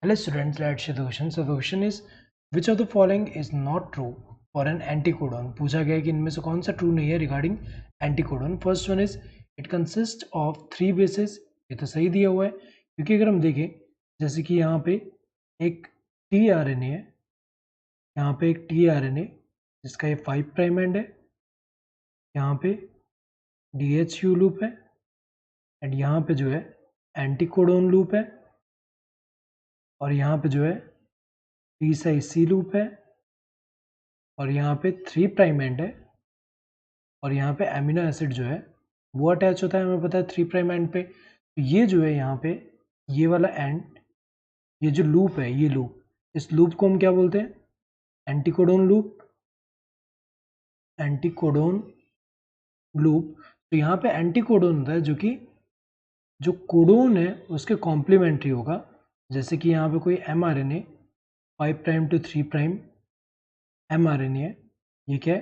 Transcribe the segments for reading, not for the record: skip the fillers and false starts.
Hello students, let's see the question. So the question is, which of the following is not true for an anticodon? पूछा गया है कि इनमें से कौन सा ट्रू नहीं है regarding एंटीकोडन. First one is it consist of 3 basis. ये तो सही दिया हुआ है क्योंकि अगर हम देखें जैसे कि यहाँ पे एक टी आर एन ए है, यहाँ पे एक टी आर एन ए जिसका ये 5 प्राइम एंड है, यहाँ पे डी एच यू लूप है एंड यहाँ पे जो है एंटीकोडोन लूप है और यहाँ पे जो है टी साई सी लूप है और यहाँ पे 3 प्राइम एंड है और यहाँ पे एमिनो एसिड जो है वो अटैच होता है, हमें पता है 3 प्राइम एंड पे. तो ये जो है यहाँ पे ये वाला एंड, ये जो लूप है, ये लूप, इस लूप को हम क्या बोलते हैं? Anticodon loop. Anticodon loop. तो यहाँ पे एंटीकोडोन होता है जो कि जो कोडोन है उसके कॉम्प्लीमेंट्री होगा. जैसे कि यहाँ पे कोई M R N A 5 prime to 3 prime M R N A है, ये क्या है?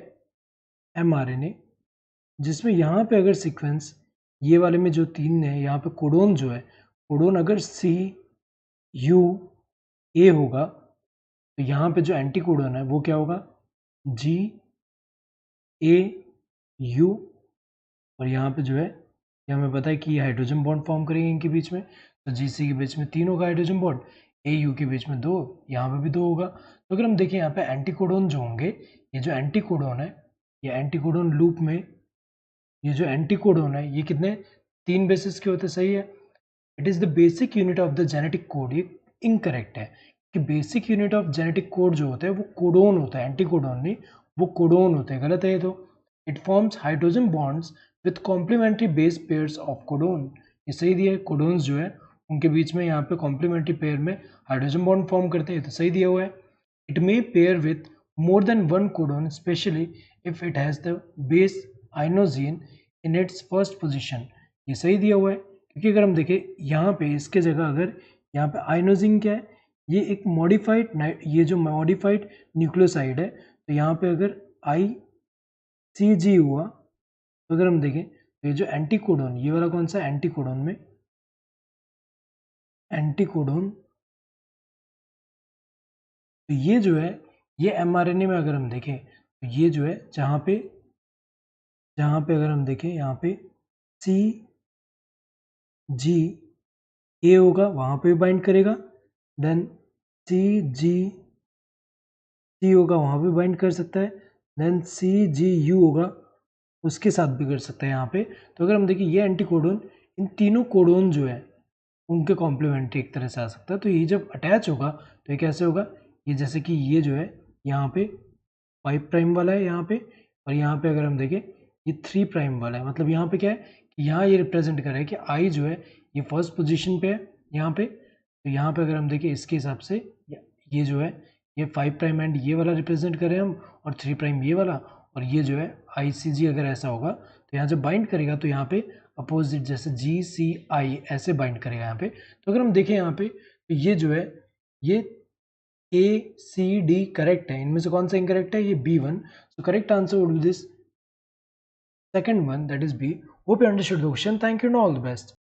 एम आर एन ए, जिसमें यहाँ पे अगर सीक्वेंस ये वाले में जो 3 है, यहाँ पे कोडोन जो है, कोडोन अगर सी यू ए होगा तो यहाँ पे जो एंटी कोडोन है वो क्या होगा? जी ए यू. और यहाँ पे जो है ये हमें पता है कि ये हाइड्रोजन बॉन्ड फॉर्म करेंगे इनके बीच में. तो जी सी के बीच में 3 होगा हाइड्रोजन बॉन्ड, ए यू के बीच में 2, यहाँ पे भी 2 होगा. तो अगर हम देखें यहाँ पे एंटी कोडोन जो होंगे, ये जो एंटी कोडोन है, ये एंटी कोडोन लूप में ये जो एंटीकोडोन है ये कितने 3 बेसिस के होते? सही है. It is the basic unit of the genetic code. ये इनकरेक्ट है कि basic unit of genetic code जो होता है वो कोडोन होता है, एंटीकोडोन नहीं, वो कोडोन होते हैं. गलत है ये तो. It forms hydrogen bonds with complementary base pairs of codon. ये सही दिया है. कोडोन्स जो है उनके बीच में यहाँ पे कॉम्प्लीमेंट्री पेयर में हाइड्रोजन बॉन्ड फॉर्म करते हैं, तो सही दिया हुआ है. It may pair with more than one codon, especially if it has the base inosine in its first position. ये सही दिया हुआ है क्योंकि अगर हम देखें यहाँ पे इसके जगह अगर यहाँ पे आइनोजिन क्या है, ये एक मॉडिफाइड, ये जो मॉडिफाइड न्यूक्लियोसाइड है, तो यहाँ पे अगर आई सी जी हुआ तो अगर हम देखें तो ये जो एंटीकोडोन, ये वाला कौन सा एंटीकोडोन में एंटीकोडोन, तो ये जो है ये एमआरएनए में अगर हम देखें तो ये जो है जहाँ पे अगर हम देखें यहाँ पे सी जी ए होगा वहाँ पे भी बाइंड करेगा, देन सी जी सी होगा वहाँ पे बाइंड कर सकता है, देन सी जी यू होगा उसके साथ भी कर सकता है यहाँ पे. तो अगर हम देखें ये एंटीकोडोन, इन तीनों कोडोन जो है उनके कॉम्प्लीमेंट्री एक तरह से आ सकता है. तो ये जब अटैच होगा तो ये कैसे होगा? ये जैसे कि ये जो है यहाँ पे 5 प्राइम वाला है यहाँ पे, और यहाँ पे अगर हम देखें ये 3 प्राइम वाला है. मतलब यहाँ पे क्या है कि यहाँ ये रिप्रेजेंट कर रहा है कि आई जो है ये फर्स्ट पोजीशन पे है यहाँ पे. तो यहाँ पे अगर हम देखें इसके हिसाब से ये जो है ये 5 प्राइम एंड ये वाला रिप्रेजेंट करें हम, और 3 प्राइम ये वाला, और ये जो है आई सी जी अगर ऐसा होगा तो यहाँ जब बाइंड करेगा तो यहाँ पे अपोजिट जैसे जी सी आई ऐसे बाइंड करेगा यहाँ पे. तो अगर हम देखें यहाँ पे तो ये जो है ये ए सी डी करेक्ट है, इनमें से कौन सा इनकरेक्ट है? ये B1. So correct answer would be this second one, that is B. Hope you understood the question. Thank you and all the best.